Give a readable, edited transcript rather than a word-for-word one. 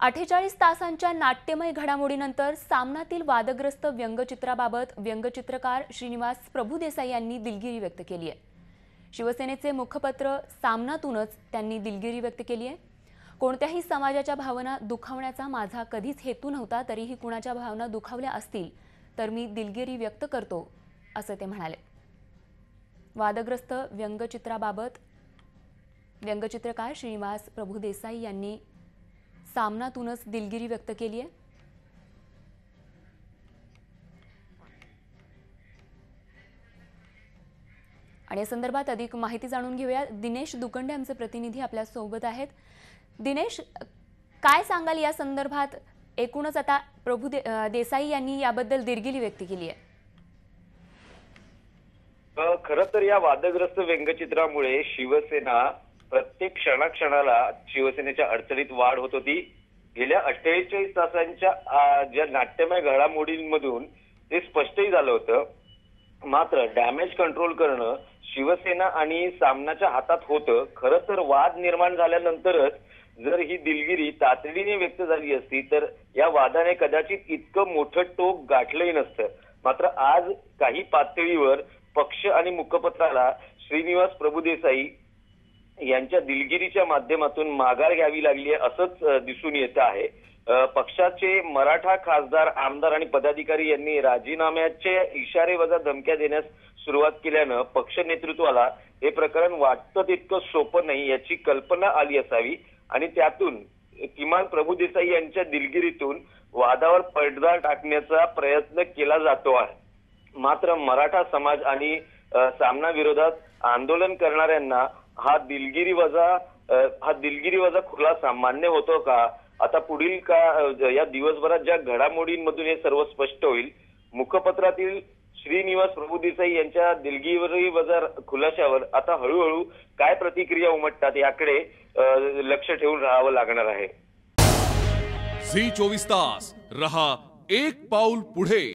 48 तासांच्या नाट्यमय घडामोडीनंतर सामनातील वादग्रस्त व्यंगचित्राबाबत व्यंगचित्रकार श्रीनिवास प्रभुदेसाई यांनी दिलगिरी व्यक्त केली आहे। शिवसेनेचे मुखपत्र सामनातूनच त्यांनी दिलगिरी व्यक्त केली आहे। कोणत्याही समाजाच्या भावना दुखावण्याचा माझा कधीच हेतू नव्हता, तरीही कुणाच्या भावना दुखावल्या असतील तर मी दिलगिरी व्यक्त करतो असं ते म्हणाले। वादग्रस्त व्यंगचित्राबाबत व्यंगचित्रकार श्रीनिवास प्रभुदेसाई यांनी सामनातूनच दिलगिरी व्यक्त केली आहे। आणि या संदर्भात अधिक माहिती जाणून घेऊया। दिनेश दुकंडे आमचे प्रतिनिधी आपल्या सोबत आहेत। दिनेश, काय सांगाल या संदर्भात? एकूणच आता देसाई यांनी याबद्दल दिलगिरी व्यक्त केली आहे। खरं तर या वादग्रस्त व्यंगचित्रामुळे शिवसेना प्रत्येक क्षणाक्षणाला शिवसेनेच्या अडचणीत वाढ होत होती। गेल्या 48 तासांच्या ज्या नाट्यमय घडामोडींमधून ते स्पष्टही झालं होतं। मात्र डॅमेज कंट्रोल करणं शिवसेना आणि सामनाच्या हातात होतं। खरं तर वाद निर्माण झाल्यानंतरच जर ही दिलगिरी तातडीने व्यक्त झाली असती तर या वादाने कदाचित इतकं मोठं टोक गाठलंही नसतं। मात्र आज काही पातळीवर पक्ष आणि मुखपत्राला श्रीनिवास प्रभुदेसाई यांच्या दिलगिरीच्या माध्यमातून माघार घ्यावी लागली आहे असंच दिसून येत आहे। पक्षाचे मराठा खासदार, आमदार आणि पदाधिकारी यांनी राजीनाम्याचे इशारे वजा धमक्या देण्यास सुरुवात केल्यानं पक्ष नेतृत्वाला हे प्रकरण वाटतं तितकं सोपं नाही याची कल्पना आली असावी आणि त्यातून किमान प्रभुदेसाई यांच्या दिलगिरीतून वादावर पडदा टाकण्याचा प्रयत्न केला जातो आहे। मात्र मराठा समाज आणि सामना विरोधात आंदोलन करणाऱ्यांना हा दिलगिरी वजा खुलासा मान्य होतो का? आता पुढील या दिवसभरात ज्या घडामोडींमधून हे सर्व स्पष्ट होईल। मुखपत्रातील श्रीनिवास प्रभुदेसाई यांच्या दिलगिरी वजा खुलाशावर आता हळूहळू काय प्रतिक्रिया उमटतात याकडे लक्ष ठेवून राहावं लागणार आहे। झी 24 तास रहा एक पाऊल पुढे।